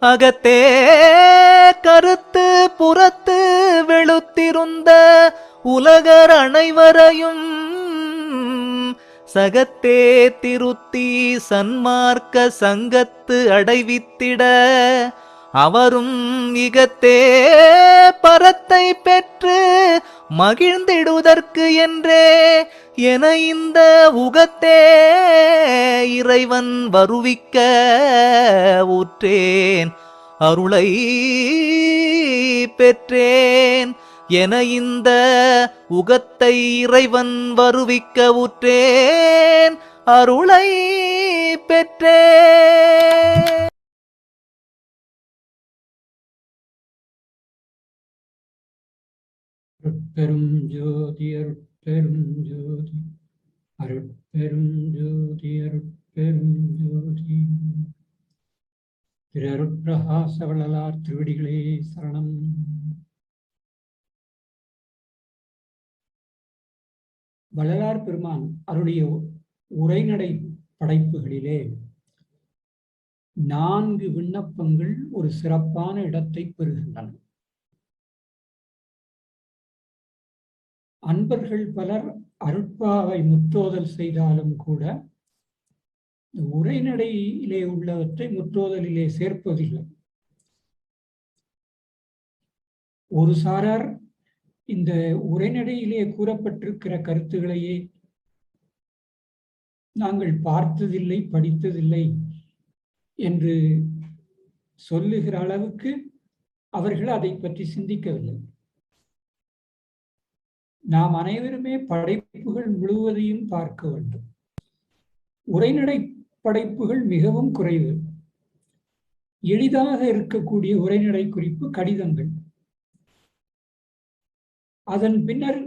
அகத்தே கருத்து புறத்து வெளுத்திருந்த உலகர் அனைவரையும் சகத்தே திருத்தி சன்மார்க்க சங்கத்து அடைவித்திட அவரும் இகத்தே பரத்தை பெற்று மகிழ்ந்திடுதற்கு என்றே என இந்த உகத்தே இறைவன் வருவிக்க ஊற்றேன் அருளை பெற்றேன் என இந்த உகத்தை இறைவன் வருவிக்க ஊற்றேன் அருளை பெற்றேன். அருட்பெரும் ஜோதி அருட்பெரும் ஜோதி அருட்பெரும் ஜோதி அருட்பெரும் ஜோதி. திரு அருட்பிரகாச வள்ளலார் திருவடிகளே சரணம். வள்ளலார் பெருமான் அருளிய உரைநடை படைப்புகளிலே 4 விண்ணப்பங்கள் ஒரு சிறப்பான இடத்தை பெறுகின்றன. அன்பர்கள் பலர் அருட்பாவை முற்றோதல் செய்தாலும் கூட உரைநடையிலே உள்ளவற்றை முற்றோதலிலே சேர்ப்பதில்லை. ஒரு சாரார் இந்த உரைநடையிலே கூறப்பட்டிருக்கிற கருத்துக்களையே நாங்கள் பார்த்ததில்லை, படித்ததில்லை என்று சொல்லுகிற அளவுக்கு அவர்கள் அதை பற்றி சிந்திக்கவில்லை. நாம் அனைவருமே படைப்புகள் முழுவதையும் பார்க்க வேண்டும். உரைநடை படைப்புகள் மிகவும் குறைவு. எளிதாக இருக்கக்கூடிய உரைநடை குறிப்பு கடிதங்கள். அதன் பின்னர்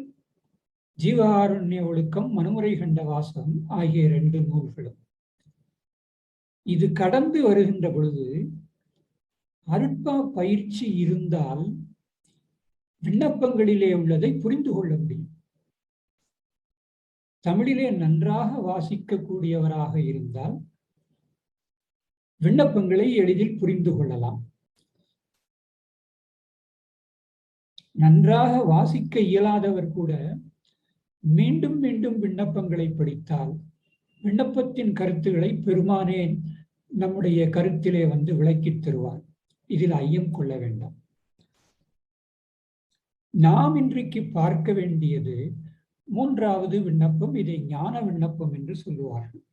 ஜீவாரண்ய ஒழுக்கம், மனுமுறை கண்ட வாசகம் ஆகிய 2 நூல்களும். இது கடந்து வருகின்ற பொழுது அருட்பா பயிற்சி இருந்தால் விண்ணப்பங்களிலே உள்ளதை புரிந்து கொள்ள முடியும். தமிழிலே நன்றாக வாசிக்கக்கூடியவராக இருந்தால் விண்ணப்பங்களை எளிதில் புரிந்து கொள்ளலாம். நன்றாக வாசிக்க இயலாதவர் கூட மீண்டும் மீண்டும் விண்ணப்பங்களை படித்தால் விண்ணப்பத்தின் கருத்துக்களை பெருமானே நம்முடைய கருத்திலே வந்து விளக்கித் தருவார். இதில் ஐயம் கொள்ள வேண்டாம். நாம் இன்றைக்கு பார்க்க வேண்டியது 3வது விண்ணப்பம். இதை ஞான விண்ணப்பம் என்று சொல்லுவார்கள்.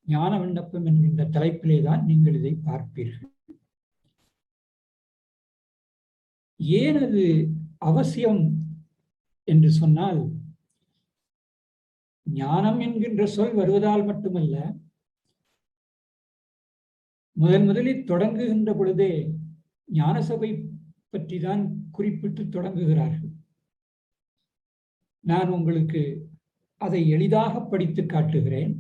ஞான விண்ணப்பம் என்கின்ற தலைப்பிலே தான் நீங்கள் இதை பார்ப்பீர்கள். ஏன் அது அவசியம் என்று சொன்னால், ஞானம் என்கின்ற சொல் வருவதால் மட்டுமல்ல, முதலில் தொடங்குகின்ற பொழுதே ஞான சபை பற்றி தான் குறிப்பிட்டு தொடங்குகிறார்கள். நான் உங்களுக்கு அதை எளிதாக படித்து காட்டுகிறேன்.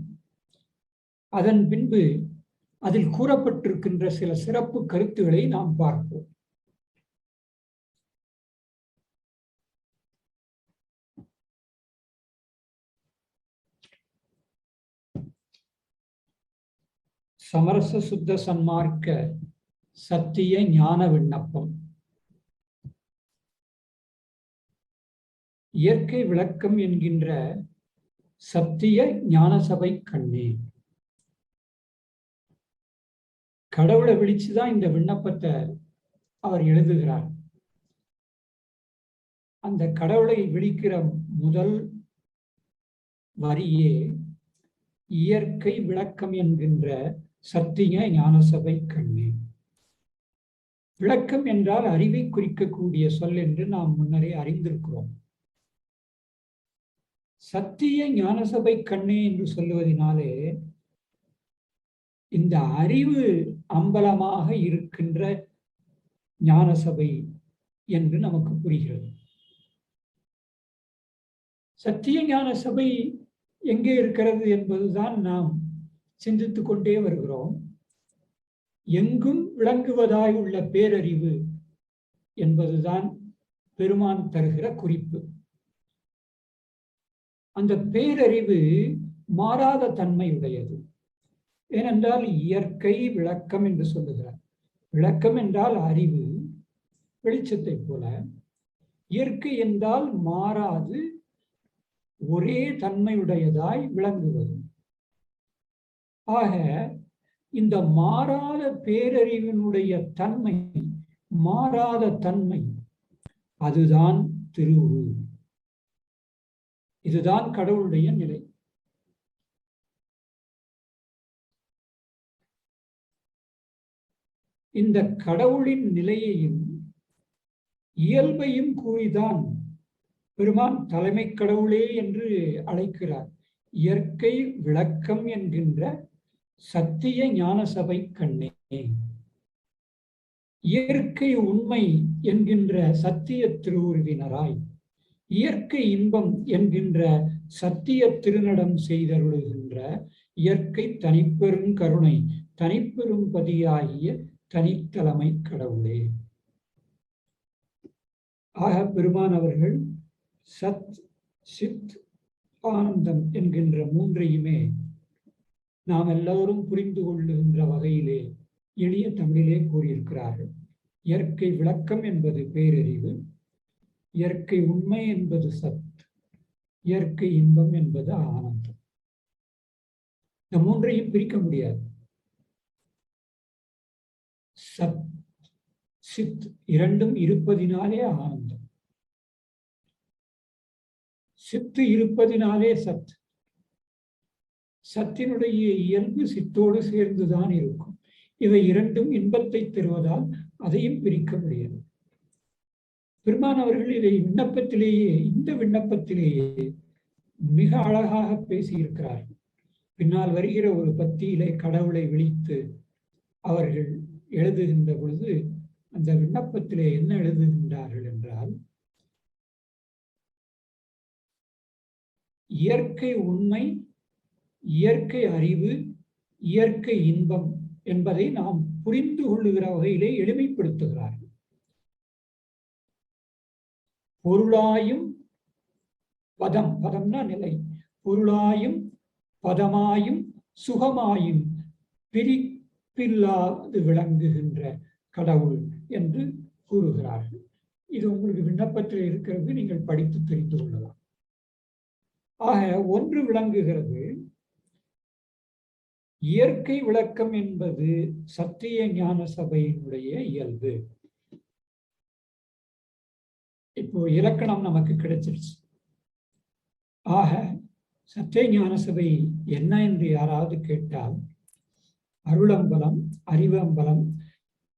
அதன் பின்பு அதில் கூறப்பட்டிருக்கின்ற சில சிறப்பு கருத்துக்களை நாம் பார்ப்போம். சமரச சுத்த சன்மார்க்க சத்திய ஞான விண்ணப்பம். இயற்கை விளக்கம் என்கின்ற சத்திய ஞான சபை கண்ணே. கடவுளை விழிச்சுதான் இந்த விண்ணப்பத்தை அவர் எழுதுகிறார். அந்த கடவுளை விழிக்கிற முதல் வரியே இயற்கை விளக்கம் என்கின்ற சத்திய ஞான சபை கண்ணே. விளக்கம் என்றால் அறிவை குறிக்கக்கூடிய சொல் என்று நாம் முன்னரே அறிந்திருக்கிறோம். சத்திய ஞான சபை கண்ணே என்று சொல்லுவதனாலே இந்த அறிவு அம்பலமாக இருக்கின்ற ஞான சபை என்று நமக்கு புரிகிறது. சத்திய ஞான சபை எங்கே இருக்கிறது என்பதுதான் நாம் சிந்தித்துக் கொண்டே வருகிறோம். எங்கும் விளங்குவதாய் உள்ள பேரறிவு என்பதுதான் பெருமான் தருகிற குறிப்பு. அந்த பேரறிவு மாறாத தன்மை உடையது. ஏனென்றால் இயற்கை விளக்கம் என்று சொல்லுகிறார். விளக்கம் என்றால் அறிவு, வெளிச்சத்தை போல. இயற்கை என்றால் மாறாது ஒரே தன்மையுடையதாய் விளங்குவது. ஆக இந்த மாறாத பேரறிவினுடைய தன்மை, மாறாத தன்மை, அதுதான் திருவுரு. இதுதான் கடவுளுடைய நிலை. இந்த கடவுளின் நிலையையும் இயல்பையும் கூறிதான் பெருமான் தலைமை கடவுளே என்று அழைக்கிறார். இயற்கை விளக்கம் என்கின்ற சத்திய ஞான சபை கண்ணே, இயற்கை உண்மை என்கின்ற சத்திய திருவுருவினராய், இயற்கை இன்பம் என்கின்ற சத்திய திருநடம் செய்தருளுகின்ற இயற்கை தனிப்பெரும் கருணை தனிப்பெரும் பதியாகிய தனித்தலைமை கடவுளே. ஆக பெருமான் அவர்கள் சத், சித், ஆனந்தம் என்கின்ற மூன்றையுமே நாம் எல்லோரும் புரிந்து கொள்ளுகின்ற வகையிலே எளிய தமிழிலே கூறியிருக்கிறார்கள். இயற்கை விளக்கம் என்பது பேரறிவு, இயற்கை உண்மை என்பது சத், இயற்கை இன்பம் என்பது ஆனந்தம். இந்த மூன்றையும் பிரிக்க முடியாது. சத், சித் இரண்டும் இருப்பதினாலே ஆனந்தம், சித்து இருப்பதினாலே சத். சத்தினுடைய இயல்பு சித்தோடு சேர்ந்துதான் இருக்கும். இவை இரண்டும் இன்பத்தை தருவதால் அதையும் பிரிக்க முடியாது. பெருமான் அவர்கள் இதை விண்ணப்பத்திலேயே, இந்த விண்ணப்பத்திலேயே மிக அழகாக பேசியிருக்கிறார்கள். பின்னால் வருகிற ஒரு பத்தியிலே கடவுளை விழித்து அவர்கள் எழுதுகின்ற பொழுது அந்த விண்ணப்பத்திலே என்ன எழுதுகின்றார்கள் என்றால், இயற்கை உண்மை, இயற்கை அறிவு, இயற்கை இன்பம் என்பதை நாம் புரிந்து கொள்ளுகிற வகையிலே எளிமைப்படுத்துகிறார்கள். பொருளாயும் பதம், பதம்னா நிலை, பொருளாயும் பதமாயும் சுகமாயும் பிரிப்பில்லாது விளங்குகின்ற கடவுள் என்று கூறுகிறார்கள். இது உங்களுக்கு விண்ணப்பத்தில் இருக்கிறது, நீங்கள் படித்து தெரிந்து கொள்ளலாம். ஆக ஒன்று விளங்குகிறது, இயற்கை விளக்கம் என்பது சத்திய ஞான சபையினுடைய இயல்பு. இப்போ இலக்கணம் நமக்கு கிடைச்சிருச்சு. ஆக சத்திய ஞான சபை என்ன என்று யாராவது கேட்டால், அருளம்பலம், அறிவம்பலம்,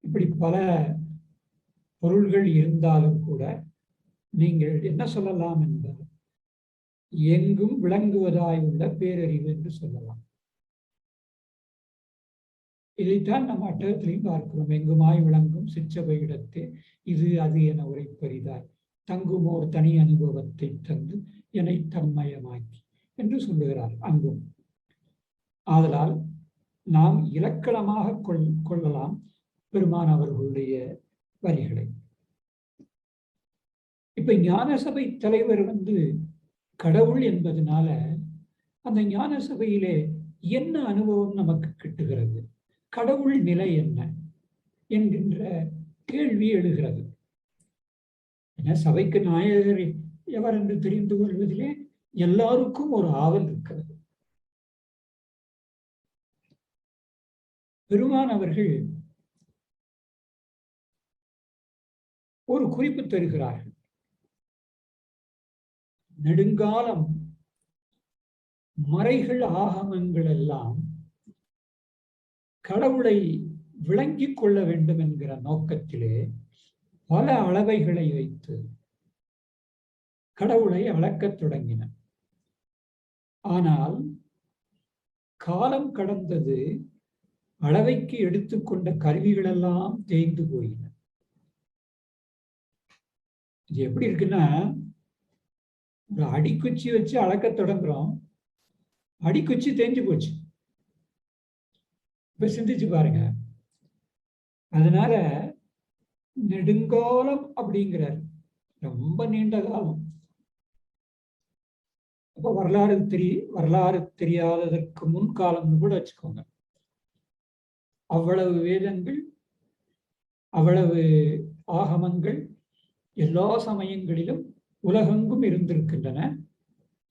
இப்படி பல பொருள்கள் இருந்தாலும் கூட நீங்கள் என்ன சொல்லலாம் என்பது எங்கும் விளங்குவதாய் உள்ள பேரறிவு என்று சொல்லலாம். இதைத்தான் நம்ம அட்டகத்திலையும் பார்க்கிறோம். எங்குமாய் விளங்கும் சிற்றபை இடத்தே இது அது என உரைப்பரிதாய் தங்குமோர் தனி அனுபவத்தை தந்து என்னை தன்மயமாக்கி என்று சொல்லுகிறார் அங்கும். ஆதலால் நாம் இலக்கணமாக கொள்ளலாம் பெருமான் அவர்களுடைய வரிகளை. இப்ப ஞான சபை தலைவர் கடவுள் என்பதனால அந்த ஞான சபையிலே என்ன அனுபவம் நமக்கு கிட்டுகிறது, கடவுள் நிலை என்ன என்கின்ற கேள்வி எழுகிறது. சபைக்கு நாயகர் எவர் என்று தெரிந்து கொள்வதிலே எல்லாருக்கும் ஒரு ஆவல் இருக்கிறது. பெருமான் அவர்கள் ஒரு குறிப்பு தருகிறார்கள். நெடுங்காலம் மறைகள் ஆகமங்கள் எல்லாம் கடவுளை விளங்கிக் கொள்ள வேண்டும் என்கிற நோக்கத்திலே பல அளவைகளை வைத்து கடவுளை அளக்கத் தொடங்கின. ஆனால் காலம் கடந்தது, அளவைக்கு எடுத்துக்கொண்ட கருவிகளெல்லாம் தேய்ந்து போயின. இது எப்படி இருக்குன்னா, ஒரு அடிக்குச்சி வச்சு அளக்க தொடங்குறோம், அடிக்குச்சி தேஞ்சு போச்சு. இப்ப சிந்திச்சு பாருங்க. அதனால நெடுங்காலம் அப்படிங்கிறார், ரொம்ப நீண்ட காலம். அப்ப வரலாறு தெரியாததற்கு முன்காலம்னு கூட வச்சுக்கோங்க. அவ்வளவு வேதங்கள், அவ்வளவு ஆகமங்கள் எல்லா சமயங்களிலும் உலகெங்கும் இருந்திருக்கின்றன.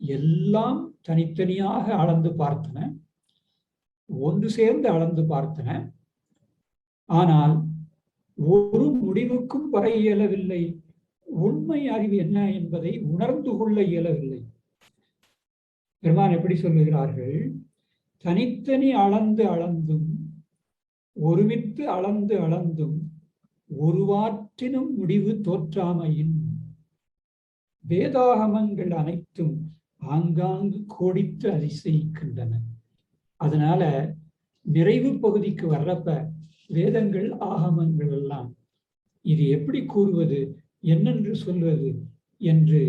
எல்லாம் தனித்தனியாக அளந்து பார்த்தன, ஒன்று சேர்ந்து அளந்து பார்த்தன. ஆனால் ஒரு முடிவுக்கும் வர இயலவில்லை. உண்மை அறிவு என்ன என்பதை உணர்ந்து கொள்ள இயலவில்லை. பெருமான் எப்படி சொல்லுகிறார்கள்? தனித்தனி அளந்து அளந்தும் ஒருமித்து அளந்து அளந்தும் ஒருவாற்றினும் முடிவு தோற்றாமையின். வேதாகமங்கள் அனைத்தும் ஆங்காங்கு கோடித்து அதிசயிக்கின்றன. அதனால நிறைவு பகுதிக்கு வர்றப்ப வேதங்கள் ஆகமங்கள் எல்லாம் இது எப்படி கூறுவது, என்னென்று சொல்வது என்று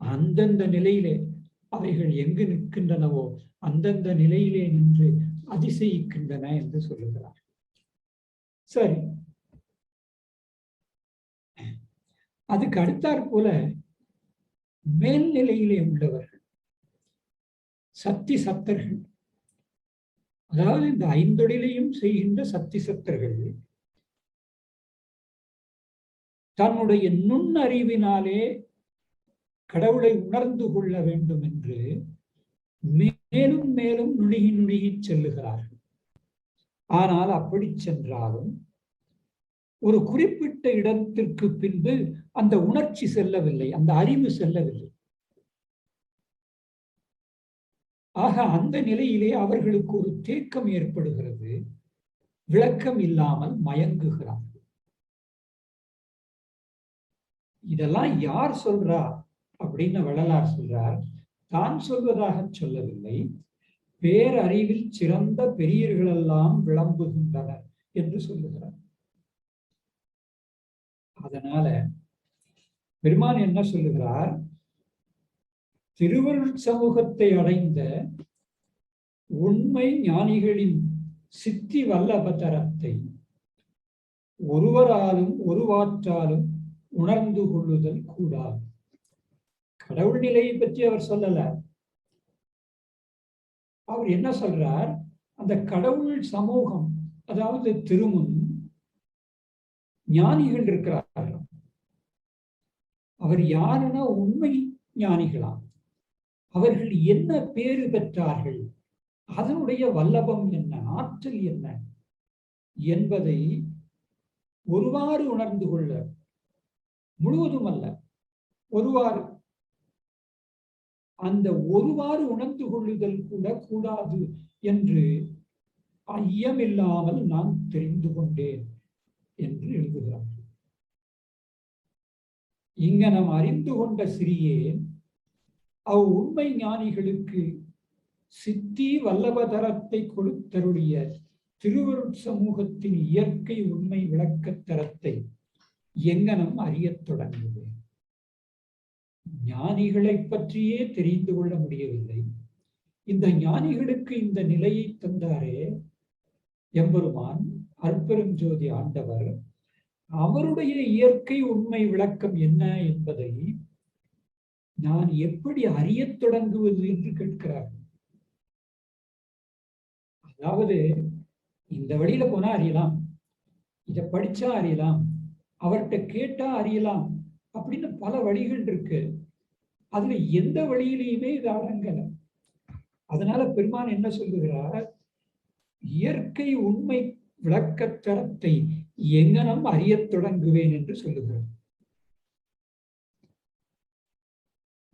அந்தந்த நிலையிலே அவைகள் எங்கு நிற்கின்றனவோ அந்தந்த நிலையிலே நின்று அதிசயிக்கின்றன என்று சொல்லுகிறார். சரி, அதுக்கு அடுத்தாற் போல மேல்நிலையிலே உள்ளவர்கள் சக்தி சத்தர்கள், அதாவது இந்த ஐந்தொழிலையும் செய்கின்ற சக்தி சத்தர்கள் தன்னுடைய நுண்ணறிவினாலே கடவுளை உணர்ந்து கொள்ள வேண்டும் என்று மேலும் மேலும் நுணுகி நுணுகி செல்லுகிறார்கள். ஆனால் அப்படி சென்றாலும் ஒரு குறிப்பிட்ட இடத்திற்கு பின்பு அந்த உணர்ச்சி செல்லவில்லை, அந்த அறிவு செல்லவில்லை. ஆக அந்த நிலையிலே அவர்களுக்கு ஒரு தேக்கம் ஏற்படுகிறது, விளக்கம் இல்லாமல் மயங்குகிறார்கள். இதெல்லாம் யார் சொல்றா அப்படின்னு வள்ளலார் சொல்றார். தான் சொல்வதாக சொல்லவில்லை, பேரறிவில் சிறந்த பெரியர்களெல்லாம் விளம்புகின்றனர் என்று சொல்லுகிறார். அதனால பெருமான் என்ன சொல்லுகிறார்? திருவருள் சமூகத்தை அடைந்த உண்மை ஞானிகளின் சித்தி வல்லபதரத்தை ஒருவராலும் ஒருவாற்றாலும் உணர்ந்து கொள்ளுதல் கூடாது. கடவுள் நிலையை பற்றி அவர் சொல்லல. அவர் என்ன சொல்றார்? அந்த கடவுள் சமூகம், அதாவது திருமுன் ஞானிகள் இருக்கிறார்கள். அவர் யாருன்னா உண்மை ஞானிகளாம். அவர்கள் என்ன பேறு பெற்றார்கள், அதனுடைய வல்லபம் என்ன, ஆற்றல் என்ன என்பதை ஒருவாறு உணர்ந்து கொள்ள, முழுவதும் அல்ல, ஒருவாறு, அந்த ஒருவாறு உணர்ந்து கொள்ளுதல் கூட கூடாது என்று ஐயமில்லாமல் நான் தெரிந்து கொண்டேன் என்று எழுதுகிறார். இங்க நாம் அறிந்து கொண்ட சிறியேன் உண்மை ஞானிகளுக்கு சித்தி வல்லபதரத்தை கொடுத்தருடைய திருவருட் சமூகத்தின் இயற்கை உண்மை விளக்கத்தரத்தை எங்கனம் அறியத் தொடங்குவேன். ஞானிகளை பற்றியே தெரிந்து கொள்ள முடியவில்லை. இந்த ஞானிகளுக்கு இந்த நிலையை தந்தாரே எம்பெருமான் அருட்பெருஞ்சோதி ஆண்டவர், அவருடைய இயற்கை உண்மை விளக்கம் என்ன என்பதை நான் எப்படி அறியத் தொடங்குவது என்று கேட்கிறார். அதாவது இந்த வழியில போனா அறியலாம், இதை படிச்சா அறியலாம், அவர்கிட்ட கேட்டா அறியலாம் அப்படின்னு பல வழிகள் இருக்கு. அதுல எந்த வழியிலையுமே இது அடங்கல. அதனால பெருமான் என்ன சொல்லுகிறார்? இயற்கை உண்மை விளக்கத்தரத்தை எங்கனம் அறியத் தொடங்குவேன் என்று சொல்லுகிறார்.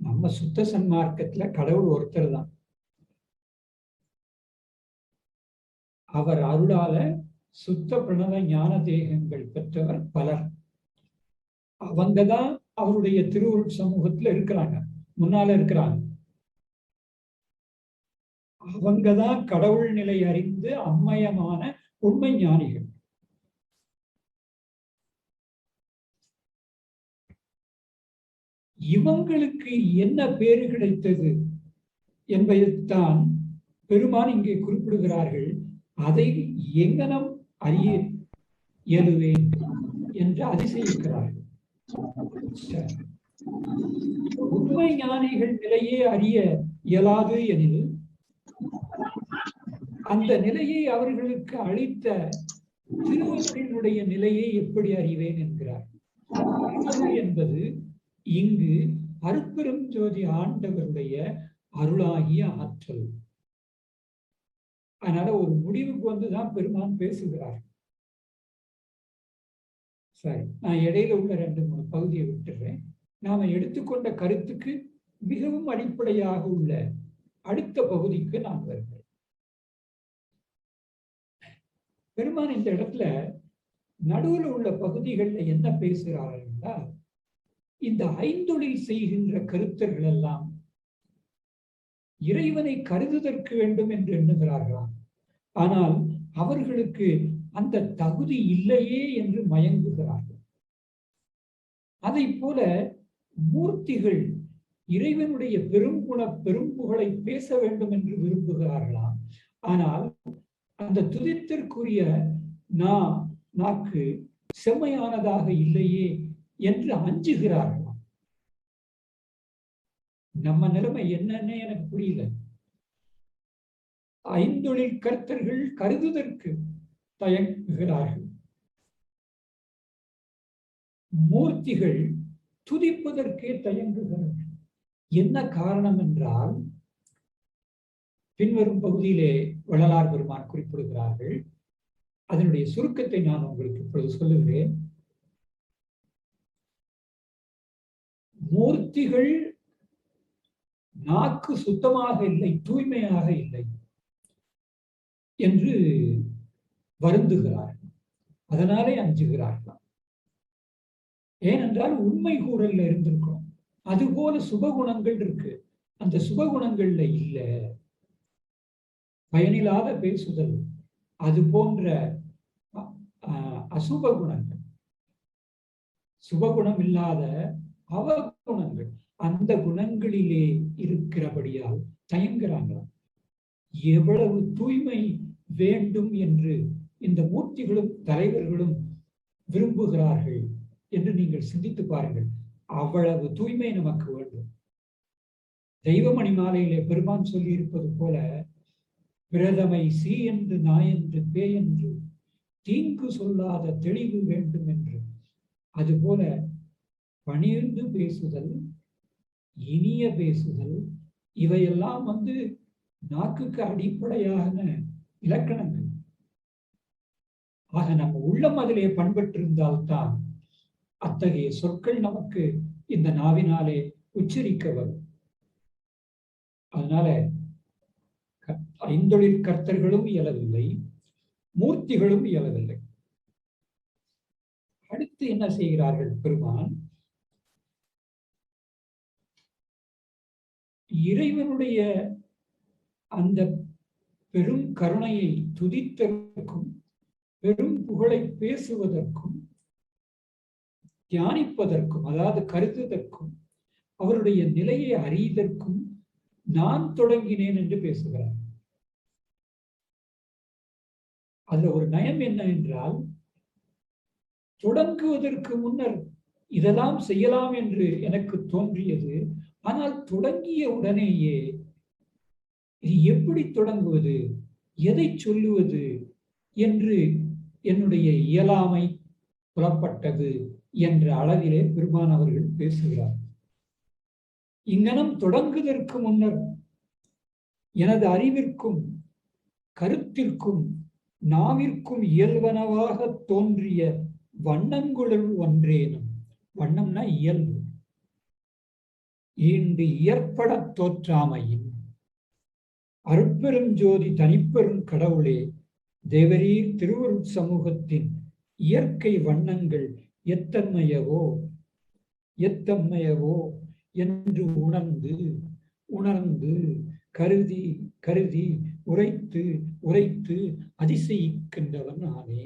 நம்ம சுத்த சன்மார்க்கத்துல கடவுள் ஒருத்தர் தான். அவர் அருளால சுத்த பிரணவ ஞான தேகங்கள் பெற்றவர் பலர். அவங்கதான் அவருடைய திருவருட் சமூகத்துல இருக்கிறாங்க, முன்னால இருக்கிறாங்க. அவங்கதான் கடவுள் நிலை அறிந்து அம்மயமான உண்மை ஞானிகள். இவங்களுக்கு என்ன பேரு கிடைத்தது என்பதைத்தான் பெருமான் இங்கே குறிப்பிடுகிறார்கள். அதை எங்கனம் அறிய இயலுவேன் என்று அதிசயிக்கிறார்கள். உண்மை ஞானிகள் நிலையே அறிய இயலாது எனில் அந்த நிலையை அவர்களுக்கு அளித்த திருவருளினுடைய நிலையை எப்படி அறிவேன் என்கிறார். திருவருள் என்பது இங்கு அருட்பெரும் ஜோதி ஆண்டவருடைய அருளாகிய ஆற்றல். அதனால ஒரு முடிவுக்கு வந்துதான் பெருமான் பேசுகிறார். சரி, நான் இடையில உள்ள 2-3 பகுதியை விட்டுறேன். நாம எடுத்துக்கொண்ட கருத்துக்கு மிகவும் அடிப்படையாக உள்ள அடுத்த பகுதிக்கு நான் வருகிறேன். பெருமான் இந்த இடத்துல நடுவில் உள்ள பகுதிகளில் என்ன பேசுகிறார்கள் என்றால், இந்த ஐந்தொழில் செய்கின்ற கருத்தர்கள் எல்லாம் இறைவனை கருதுதற்கு வேண்டும் என்று எண்ணுகிறார்களாம். ஆனால் அவர்களுக்கு அந்த தகுதி இல்லையே என்று மயங்குகிறார்கள். அதை போல மூர்த்திகள் இறைவனுடைய பெரும்புகழை பேச வேண்டும் என்று விரும்புகிறார்களாம். ஆனால் அந்த துதித்திற்குரிய நாக்கு செம்மையானதாக இல்லையே என்று அஞ்சுகிறார்களாம். நம்ம நிலைமை என்னன்னு எனக்கு புரியல. ஐந்தொழில் கர்த்தர்கள் கருதுதற்கு தயங்குகிறார்கள். மூர்த்திகள் துதிப்பதற்கே தயங்குகிறார்கள். என்ன காரணம் என்றால், பின்வரும் பகுதியிலே வள்ளலார் பெருமான் குறிப்பிடுகிறார்கள். அதனுடைய சுருக்கத்தை நான் உங்களுக்கு இப்பொழுது சொல்லுகிறேன். மூர்த்திகள் நாக்கு சுத்தமாக இல்லை, தூய்மையாக இல்லை என்று வருந்துகிறார்கள். அதனாலே அஞ்சுகிறார்களாம். ஏனென்றால் உண்மை கூறல்ல இருந்திருக்கிறோம். அதுபோல சுபகுணங்கள் இருக்கு, அந்த சுபகுணங்கள்ல இல்ல. பயனில்லாத பேசுதல், அது போன்ற அசுப குணங்கள், சுபகுணம் இல்லாத அவகுணங்கள், அந்த குணங்களிலே இருக்கிறபடியால் தயங்குகிறாங்களாம். எவ்வளவு தூய்மை வேண்டும் என்று இந்த மூர்த்திகளும் தலைவர்களும் விரும்புகிறார்கள் என்று நீங்கள் சிந்தித்து பாருங்கள். அவ்வளவு தூய்மை நமக்கு வேண்டும். தெய்வமணி மாலையிலே பெருமான் சொல்லி இருப்பது போல, பிரதமை சீ என்று நாயென்று பேயென்று தீங்கு சொல்லாத தெளிவு வேண்டும் என்று. அதுபோல பணிந்து பேசுதல், இனிய பேசுதல், இவையெல்லாம் நாக்குக்கு அடிப்படையான இலக்கணங்கள். ஆக நம்ம உள்ளம் அதிலே பண்பற்றிருந்தால்தான் அத்தகைய சொற்கள் நமக்கு இந்த நாவினாலே உச்சரிக்க வரும். அதனால ஐந்தொழில் கர்த்தர்களும் இயலவில்லை, மூர்த்திகளும் இயலவில்லை. அடுத்து என்ன செய்கிறார்கள் பெருமான்? இறைவனுடைய அந்த பெரும் கருணையை துதித்தற்கும் பெரும் புகழை பேசுவதற்கும் தியானிப்பதற்கும், அதாவது கருத்துவதற்கும், அவருடைய நிலையை அறிவதற்கும் நான் தொடங்கினேன் என்று பேசுகிறார். அதுல ஒரு நயம் என்ன என்றால், தொடங்குவதற்கு முன்னர் இதெல்லாம் செய்யலாம் என்று எனக்கு தோன்றியது. ஆனால் தொடங்கிய உடனேயே இது எப்படி தொடங்குவது, எதை சொல்லுவது என்று என்னுடைய இயலாமை புலப்பட்டது என்ற அளவிலே பெருமான் அவர்கள் பேசுகிறார். இங்கனம் தொடங்குவதற்கு முன்னர் எனது அறிவிற்கும் கருத்திற்கும் நாவிற்கும் இயல்பனவாக தோன்றிய வண்ணங்களுள் ஒன்றேனும், வண்ணம்னா இயல்பு, ஈண்டு இயற்பட தோற்றாமையின் அருட்பெரும் ஜோதி தனிப்பெரும் கடவுளே, தேவரீர் திருவருட் சமூகத்தின் இயற்கை வண்ணங்கள் எத்தன்மையவோ எத்தன்மையவோ என்று உணர்ந்து கருதி கருதி உரைத்து உரைத்து அதிசயிக்கின்றவன் ஆனே.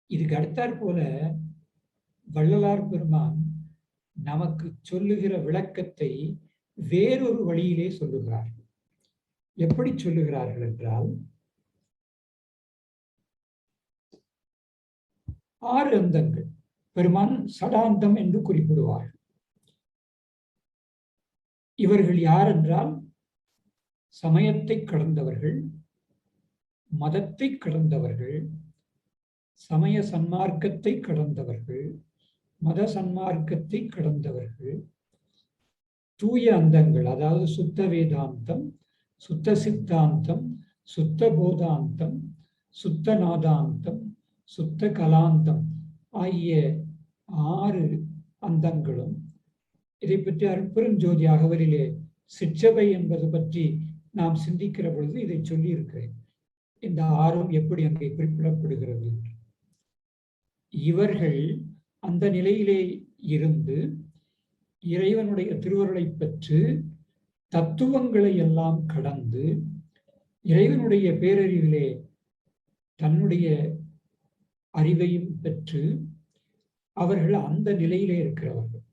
இதுக்கு அடுத்தாற் போல வள்ளலார் பெருமான் நமக்கு சொல்லுகிற விளக்கத்தை வேறொரு வழியிலே சொல்லுகிறார்கள். எப்படி சொல்லுகிறார்கள் என்றால், 6 அந்தங்கள் பெருமான் சடாந்தம் என்று குறிப்பிடுவார்கள். இவர்கள் யார் என்றால், சமயத்தை கடந்தவர்கள், மதத்தை கடந்தவர்கள், சமய சன்மார்க்கத்தை கடந்தவர்கள், மத சன்மார்க்கத்தை கடந்தவர்கள், தூய அந்தங்கள், அதாவது சுத்த வேதாந்தம், சுத்த சித்தாந்தம், சுத்த போதாந்தம், சுத்த நாதாந்தம், சுத்த கலாந்தம் ஆகிய 6 அந்தங்களும், இதை பற்றி அருட்பெருஞ்சோதி அகவலிலே சிற்றவை என்பது பற்றி நாம் சிந்திக்கிற பொழுது இதை சொல்லி இருக்கிறேன். இந்த 6ம் எப்படி அங்கே குறிப்பிடப்படுகிறது? இவர்கள் அந்த நிலையிலே இருந்து இறைவனுடைய திருவருளை பெற்று தத்துவங்களை எல்லாம் கடந்து இறைவனுடைய பேரறிவிலே தன்னுடைய அறிவையும் பெற்று அவர்கள் அந்த நிலையிலே இருக்கிறவர்கள்.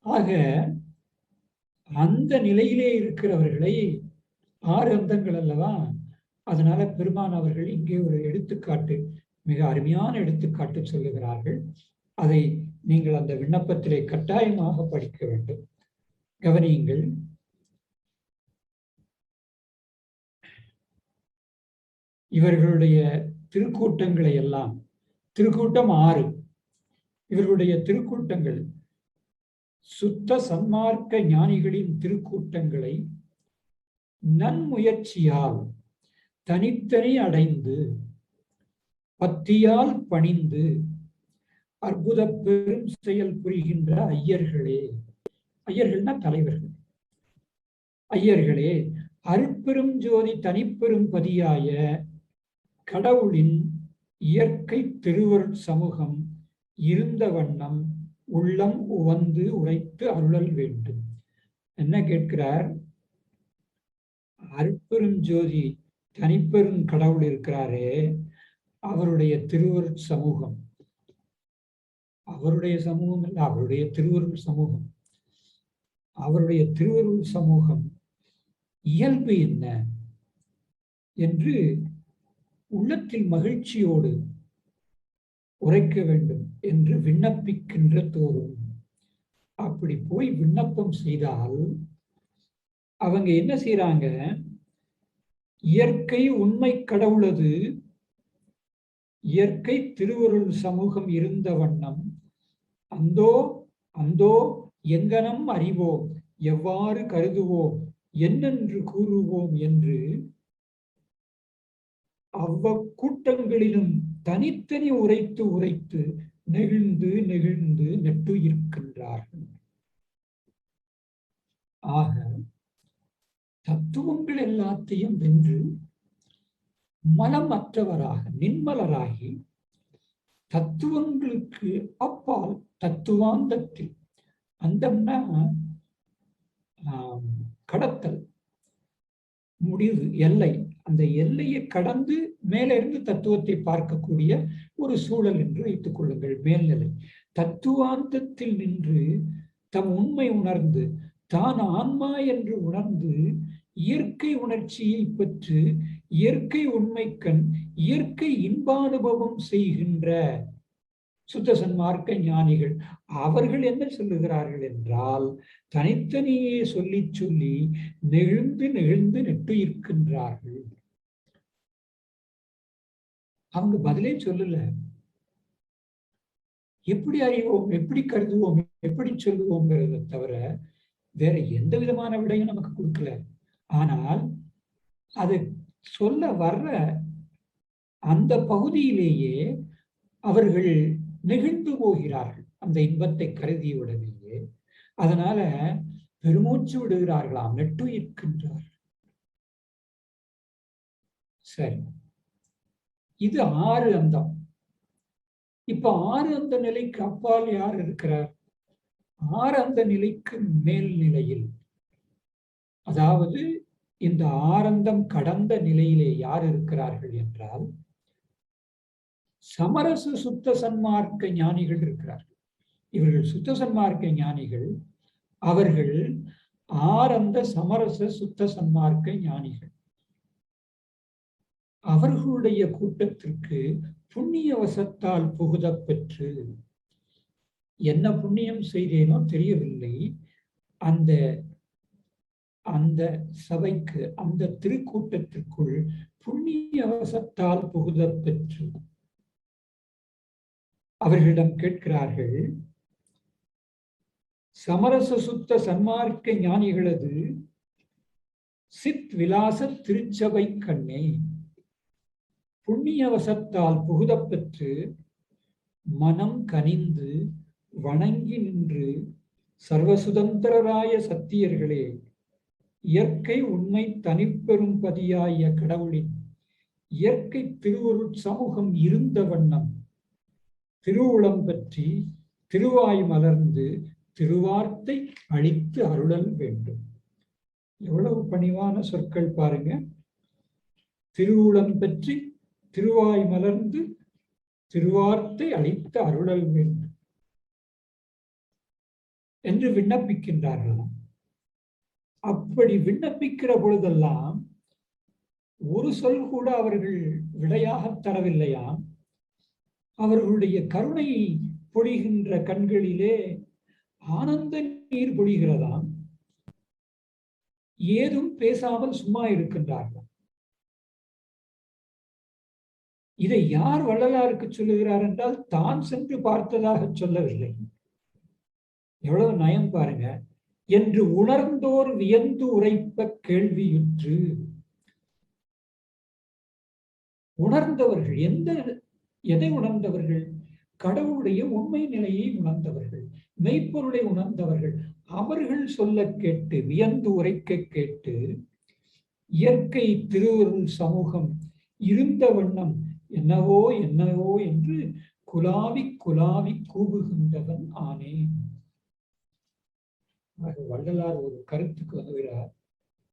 ஆக அந்த நிலையிலே இருக்கிறவர்களை 6 அந்தங்கள் அல்லவா, அதனால பெருமான் அவர்கள் இங்கே ஒரு எடுத்துக்காட்டு, மிக அருமையான எடுத்துக்காட்டு சொல்லுகிறார்கள். அதை நீங்கள் அந்த விண்ணப்பத்திலே கட்டாயமாக படிக்க வேண்டும். கவனியுங்கள். இவர்களுடைய திருக்கூட்டங்களை எல்லாம், திருக்கூட்டம் 6, இவர்களுடைய திருக்கூட்டங்கள் சுத்த சன்மார்க்க ஞானிகளின் திருக்கூட்டங்களை நன்முயற்சியால் தனித்தனி அடைந்து பத்தியால் பணிந்து அற்புத பெரும் செயல் புரிகின்ற ஐயர்களே, ஐயர்கள்னா தலைவர்கள், ஐயர்களே, அருட்பெரும் ஜோதி தனிப்பெரும் பதியாய கடவுளின் இயற்கை திருவருட் சமூகம் இருந்த வண்ணம் உள்ளம் உவந்து உரைத்து அருளல் வேண்டும். என்ன கேட்கிறார்? அருட்பெரும் ஜோதி தனிப்பெரும் கடவுள் இருக்கிறாரே, அவருடைய திருவருட் சமூகம், அவருடைய சமூகம் அல்ல, அவருடைய திருவருள் சமூகம், அவருடைய திருவருள் சமூகம் இயல்பு என்ன என்று உள்ளத்தில் மகிழ்ச்சியோடு உரைக்க வேண்டும் என்று விண்ணப்பிக்கின்ற தோறும். அப்படி போய் விண்ணப்பம் செய்தால் அவங்க என்ன செய்யறாங்க? இயற்கை உண்மை கடவுளது இயற்கை திருவருள் சமூகம் இருந்த வண்ணம் அந்தோ அந்தோ எங்கனம் அறிவோம், எவ்வாறு கருதுவோம், என்னென்று கூறுவோம் என்று அவ்வக்கூட்டங்களிலும் தனித்தனி உரைத்து உரைத்து நெகிழ்ந்து நெகிழ்ந்து நெட்டுயிர்க்கின்றார்கள். ஆக தத்துவங்கள் எல்லாத்தையும் வென்று மலமற்றவராக நின்மலராகி தத்துவங்களுக்கு அப்பால் தத்துவாந்தத்தில், அந்தம்னா கடத்தல், முடிவு, எல்லை, அந்த எல்லையை கடந்து மேல இருந்து தத்துவத்தை பார்க்கக்கூடிய ஒரு சூழல் என்று வைத்துக் கொள்ளுங்கள். மேல்நிலை தத்துவாந்தத்தில் நின்று தம் உண்மை உணர்ந்து தான் ஆன்மா என்று உணர்ந்து இயற்கை உணர்ச்சியை பெற்று இயற்கை உண்மைக்கண் இயற்கை இன்பானுபவம் செய்கின்ற சுத்த சன்மார்க்க ஞானிகள். அவர்கள் என்ன சொல்லுகிறார்கள் என்றால், தனித்தனியே சொல்லி சொல்லி நெகிழ்ந்து நெகிழ்ந்து நெட்டுயிர்க்கின்றார்கள். அவங்க பதிலே சொல்லல. எப்படி அறிவோம், எப்படி கருதுவோம், எப்படி சொல்லுவோங்கிறத தவிர வேற எந்த விதமான விடையும் நமக்கு கொடுக்கல. ஆனால் அது சொல்ல வர்ற அந்த பகுதியிலேயே அவர்கள் நெகிழ்ந்து போகிறார்கள், அந்த இன்பத்தை கருதிய உடனேயே. அதனால பெருமூச்சு விடுகிறார்களாம், நெட்டுயிர்க்கின்றார்கள். சரி, இது 6 அந்தம். இப்ப 6 அந்த நிலைக்கு அப்பால் யார் இருக்கிறார்? 6 அந்த நிலைக்கு மேல் நிலையில், அதாவது இந்த ஆரந்தம் கடந்த நிலையிலே யார் இருக்கிறார்கள் என்றால் சமரச சுத்த சன்மார்க்க ஞானிகள் இருக்கிறார்கள். இவர்கள் சுத்த சன்மார்க்க ஞானிகள். அவர்கள் ஆரந்த சமரச சுத்த சன்மார்க்க ஞானிகள். அவர்களுடைய கூட்டத்திற்கு புண்ணிய வசத்தால் புகுத பெற்று, என்ன புண்ணியம் செய்தேனோ தெரியவில்லை, அந்த அந்த சபைக்கு, அந்த திருக்கூட்டத்திற்குள் புண்ணிய வசத்தால் புகுதப் பெற்று அவர்களிடம் கேட்கிறார்கள், சமரச சுத்த சன்மார்க்க ஞானிகளது சித் விலாச திருச்சபை கண்ணே, புண்ணிய வசத்தால் புகுதப் பெற்று மனம் கனிந்து வணங்கி நின்று சர்வசுதந்திரராய சத்தியர்களே, இயற்கை உண்மை தனிப்பெரும் பதியாய கடவுளின் இயற்கை திருவருட் சமூகம் இருந்த வண்ணம் திருவுளம் பற்றி திருவாய் மலர்ந்து திருவார்த்தை அளித்து அருளல் வேண்டும். எவ்வளவு பணிவான சொற்கள் பாருங்க. திருவுளம் பற்றி திருவாய் மலர்ந்து திருவார்த்தை அளித்து அருளல் வேண்டும் என்று விண்ணப்பிக்கின்றார்களாம். அப்படி விண்ணப்பிக்கிற பொழுதெல்லாம் ஒரு சொல் கூட அவர்கள் விடையாக தரவில்லையாம். அவர்களுடைய கருணை பொழிகின்ற கண்களிலே ஆனந்த நீர் பொழிகிறதாம். ஏதும் பேசாமல் சும்மா இருக்கின்றார்கள். இதை யார் வள்ளலாருக்கு சொல்லுகிறார் என்றால் தான் சென்று பார்த்ததாக சொல்லவில்லை. எவ்வளவு நயம் பாருங்க. என்று உணர்ந்தோர் வியந்து உரைப்ப கேள்வியுற்று. உணர்ந்தவர்கள் எதை உணர்ந்தவர்கள்? கடவுளுடைய உண்மை நிலையை உணர்ந்தவர்கள், மெய்ப்பொருளை உணர்ந்தவர்கள். அவர்கள் சொல்ல கேட்டு, வியந்து உரைக்க கேட்டு, இயற்கை திருவருள் சமூகம் இருந்த வண்ணம் என்னவோ என்னவோ என்று குலாவி குலாவி கூவுகின்றவன் ஆனேன். வள்ளலார் ஒரு கருத்துக்கு வருகிறார்.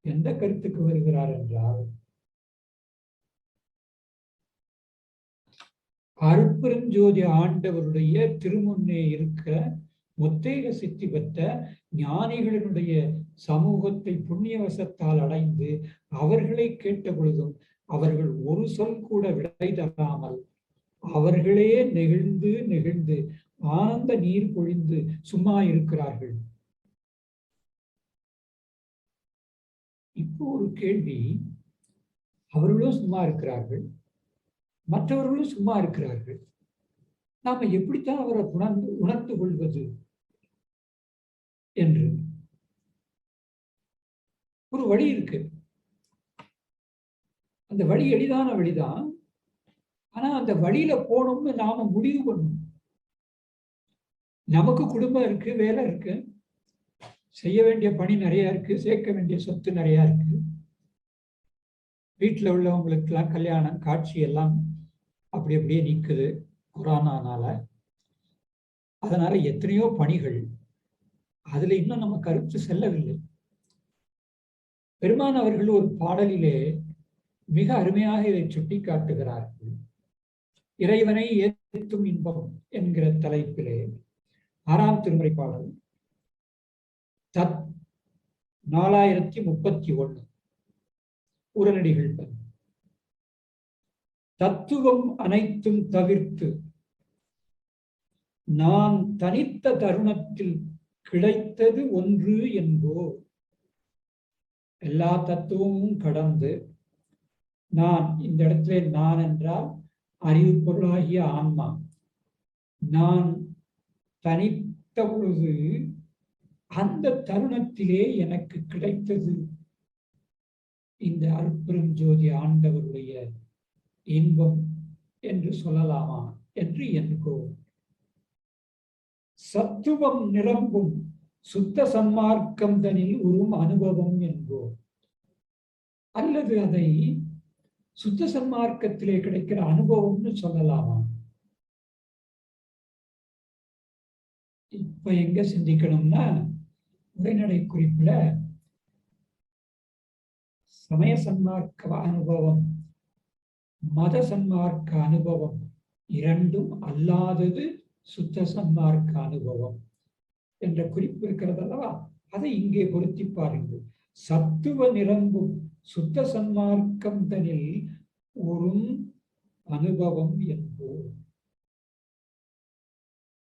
எந்த கருத்துக்கு வருகிறார் என்றால், அருட்பெருஞ்சோதி ஆண்டவருடைய திருமுன்னே இருக்கிற முத்தேக சித்தி பெற்ற ஞானிகளினுடைய சமூகத்தை புண்ணியவசத்தால் அடைந்து அவர்களை கேட்ட பொழுதும் அவர்கள் ஒரு சொல் கூட விடை தராமல் அவர்களே நெகிழ்ந்து நெகிழ்ந்து ஆனந்த நீர் பொழிந்து சும்மா இருக்கிறார்கள். இப்போ ஒரு கேள்வி, அவர்களும் சும்மா இருக்கிறார்கள், மற்றவர்களும் சும்மா இருக்கிறார்கள். நாம எப்படித்தான் அவரை உணர்ந்து கொள்வது என்று ஒரு வழி இருக்கு. அந்த வழி எளிதான வழிதான். ஆனா அந்த வழியில போகணும்னு நாம முடிவு பண்ணணும். நமக்கு குடும்பம் இருக்கு, வேலை இருக்கு, செய்ய வேண்டிய பணி நிறைய இருக்கு, சேர்க்க வேண்டிய சொத்து நிறைய இருக்கு, வீட்டுல உள்ளவங்களுக்கு எல்லாம் கல்யாணம் காட்சி எல்லாம் அப்படி அப்படியே நிக்குது கொரோனானால. அதனால எத்தனையோ பணிகள், அதுல இன்னும் நம்ம கருத்து செல்லவில்லை. பெருமான் அவர்கள் ஒரு பாடலிலே மிக அருமையாக இதை சுட்டி காட்டுகிறார்கள். இறைவனை ஏத்தும் இன்பம் என்கிற தலைப்பிலே 6ஆம் திருமுறை பாடல் 4031 உரநடிகள். தத்துவம் அனைத்தும் தவிர்த்து நான் தனித்த தருணத்தில் கிடைத்தது ஒன்று என்போ. எல்லா தத்துவமும் கடந்து நான், இந்த இடத்துல நான் என்றால் அறிவு பொருளாகிய ஆன்மா, நான் தனித்த பொழுது அந்த தருணத்திலே எனக்கு கிடைத்தது இந்த அருட்பெருஞ்சோதி ஆண்டவருடைய இன்பம் என்று சொல்லலாமா என்று என்கோ. சத்துவம் நிரம்பும் சுத்த சன்மார்க்கம் தனில் உறும் அனுபவம் என்போ. அல்லது அதை சுத்த சன்மார்க்கத்திலே கிடைக்கிற அனுபவம்னு சொல்லலாமா? இப்ப எங்க சிந்திக்கணும்னா, உரைநடை குறிப்புல சமய சன்மார்க்க அனுபவம், மத சன்மார்க்க அனுபவம் இரண்டும் அல்லாதது சுத்த சன்மார்க்க அனுபவம் என்ற குறிப்பு இருக்கிறது அல்லவா? அதை இங்கே பொருத்தி பாருங்கள். சத்துவ நிரம்பும் சுத்த சன்மார்க்கம் தனில் ஒரு அனுபவம் என்போ.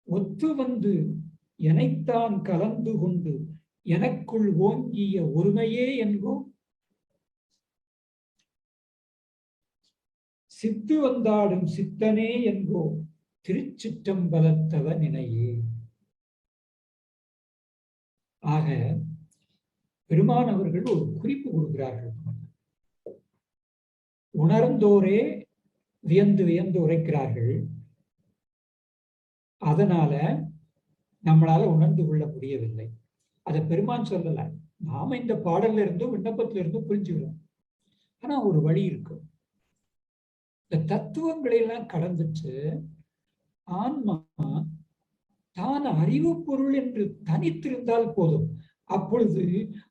ஒத்து வந்து எனைத்தான் கலந்து கொண்டு எனக்குள் ஓங்கிய ஒருமையே என்கோ, சித்து வந்தாடும் சித்தனே என்கோ, திருச்சிற்றம்பலத்தவ நினையே. ஆக பெருமான் அவர்கள் ஒரு குறிப்பு கொடுக்கிறார்கள். உணர்ந்தோரே வியந்து வியந்து உரைக்கிறார்கள். அதனால நம்மளால உணர்ந்து கொள்ள முடியவில்லை. அதை பெருமான் சொல்லல, நாம இந்த பாடல்ல இருந்தும் விண்ணப்பத்தில இருந்தும் புரிஞ்சுக்கிறோம். ஆனா ஒரு வழி இருக்கு. இந்த தத்துவங்களை எல்லாம் கடந்துட்டு ஆன்மா தான் அறிவு பொருள் என்று தனித்திருந்தால் போதும். அப்பொழுது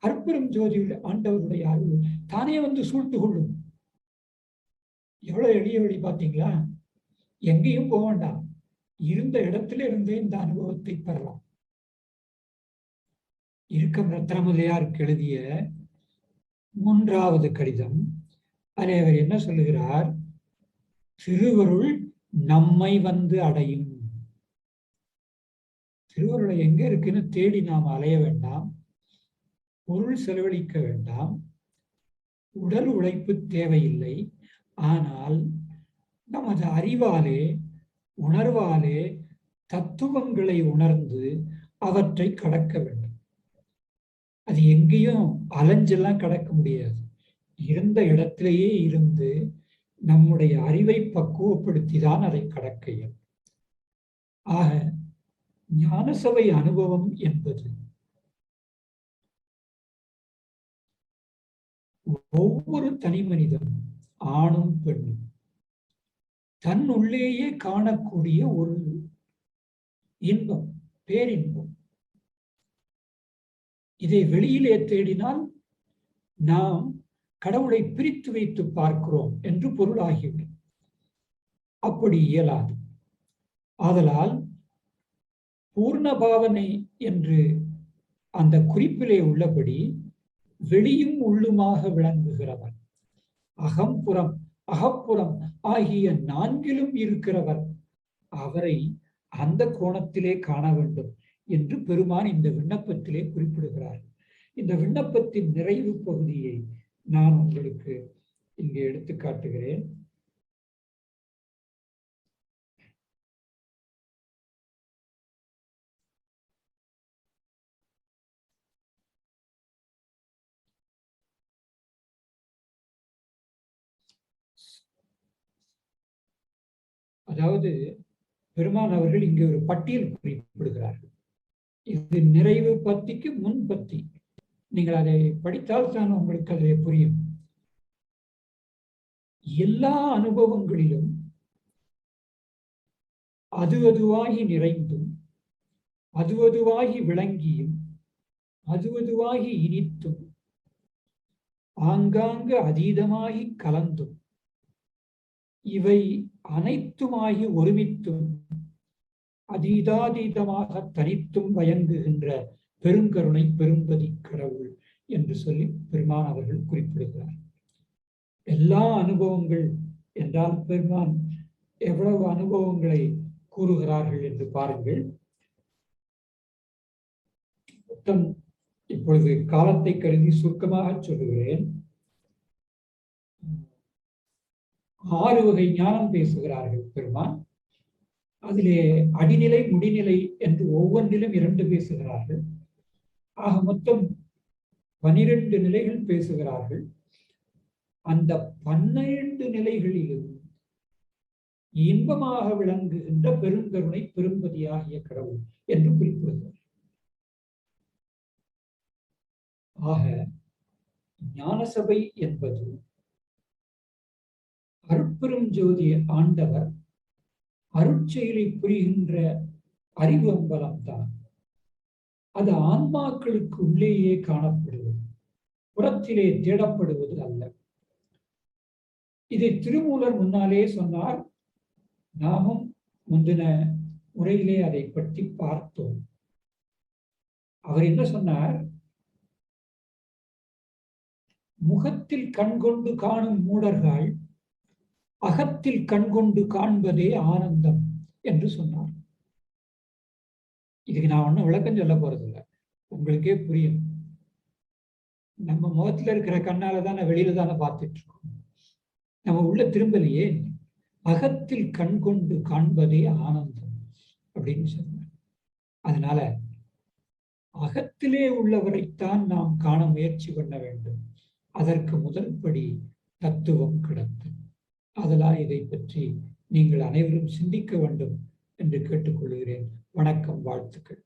அற்பெரும் ஜோதி ஆண்டவருடைய அறிவு தானே வந்து சூழ்ந்து கொள்ளும். எவ்வளவு எளிய வழி பார்த்தீங்களா? எங்கேயும் போக வேண்டாம், இருந்த இடத்துல இருந்தே இந்த அனுபவத்தை பெறலாம். இருக்கம் ரத்னமுலையாருக்கு எழுதிய 3வது கடிதம், அதில் அவர் என்ன சொல்லுகிறார்? திருவருள் நம்மை வந்து அடையும். திருவருளை எங்க இருக்குன்னு தேடி நாம் அலைய வேண்டாம், பொருள் செலவழிக்க வேண்டாம், உடல் உழைப்பு தேவையில்லை. ஆனால் நமது அறிவாலே உணர்வாலே தத்துவங்களை உணர்ந்து அவற்றை கடக்க வேண்டும். அது எங்கேயும் அலைஞ்செல்லாம் கடக்க முடியாது. இருந்த இடத்திலேயே இருந்து நம்முடைய அறிவை பக்குவப்படுத்தி தான் அதை கடக்க இயலும். ஆக ஞானசபை அனுபவம் என்பது ஒவ்வொரு தனி மனிதனும், ஆணும் பெண்ணும், தன் உள்ளேயே காணக்கூடிய ஒரு இன்பம், பேரின்பம். இதை வெளியிலே தேடினால் நாம் கடவுளை பிரித்து வைத்து பார்க்கிறோம் என்று பொருளாகிவிடும். அப்படி இயலாது. ஆதலால் பூர்ண பாவனை என்று அந்த குறிப்பிலே உள்ளபடி வெளியும் உள்ளுமாக விளங்குகிறவர், அகம்புறம் அகப்புறம் ஆகிய 4லும் இருக்கிறவர், அவரை அந்த கோணத்திலே காண வேண்டும் என்று பெருமான் இந்த விண்ணப்பத்திலே குறிப்பிடுகிறார். இந்த விண்ணப்பத்தின் நிறைவு பகுதியை நான் உங்களுக்கு இங்கே எடுத்து காட்டுகிறேன். அதாவது பெருமான் அவர்கள் இங்கே ஒரு பட்டியல் குறிப்பிடுகிறார்கள். இது நிறைவு பத்திக்கு முன் பத்தி. நீங்கள் அதை படித்தால் தான் உங்களுக்கு அதை புரியும். எல்லா அனுபவங்களிலும் அதுவாகி நிறைந்தும், அதுவாகி விளங்கியும், அதுவாகி இனித்தும், ஆங்காங்கு அதீதமாகி கலந்தும், இவை அனைத்துமாகி ஒருமித்தும், அதீதாதீதமாக தனித்தும் வயங்குகின்ற பெருங்கருணை பெரும்பதி கடவுள் என்று சொல்லி பெருமான் அவர்கள் குறிப்பிடுகிறார். எல்லா அனுபவங்கள் என்றால் பெருமான் எவ்வளவு அனுபவங்களை கூறுகிறார்கள் என்று பாருங்கள். மொத்தம் இப்பொழுது காலத்தை கருதி சுருக்கமாக சொல்லுகிறேன். 6 வகை ஞானம் பேசுகிறார்கள் பெருமான். அதிலே அடிநிலை முடிநிலை என்று ஒவ்வொன்றிலும் 2 பேசுகிறார்கள். ஆக மொத்தம் 12 நிலைகள் பேசுகிறார்கள். அந்த 12 நிலைகளிலும் இன்பமாக விளங்குகின்ற பெருங்கருணை பெரும்பதியாகிய கடவுள் என்று குறிப்பிடுகிறார். ஆக ஞானசபை என்பது அருட்பெரும் ஜோதி ஆண்டவர் அருட்செயலை புரிகின்ற அறிவு அம்பலம்தான். அது ஆன்மாக்களுக்கு உள்ளேயே காணப்படுவது, புறத்திலே தேடப்படுவது அல்ல. இதை திருமூலர் முன்னாலே சொன்னார். நாமும் முந்தின முறையிலே அதை பற்றி பார்த்தோம். அவர் என்ன சொன்னார்? முகத்தில் கண்கொண்டு காணும் மூடர்கள் அகத்தில் கண்கொண்டு காண்பதே ஆனந்தம் என்று சொன்னார். இதுக்கு நான் ஒன்றும் விளக்கம் சொல்ல போறதில்லை, உங்களுக்கே புரியும். நம்ம முகத்துல இருக்கிற கண்ணால தானே வெளியில தானே பார்த்துட்டு இருக்கோம். நம்ம உள்ள திரும்பலையே. அகத்தில் கண் கொண்டு காண்பதே ஆனந்தம் அப்படின்னு சொன்னார். அதனால அகத்திலே உள்ளவரைத்தான் நாம் காண முயற்சி பண்ண வேண்டும். அதற்கு முதல் படி தத்துவம் கிடத்தல். அதனால் இதை பற்றி நீங்கள் அனைவரும் சிந்திக்க வேண்டும் என்று கேட்டுக்கொள்கிறேன். வணக்கம், வாழ்த்துக்கள்.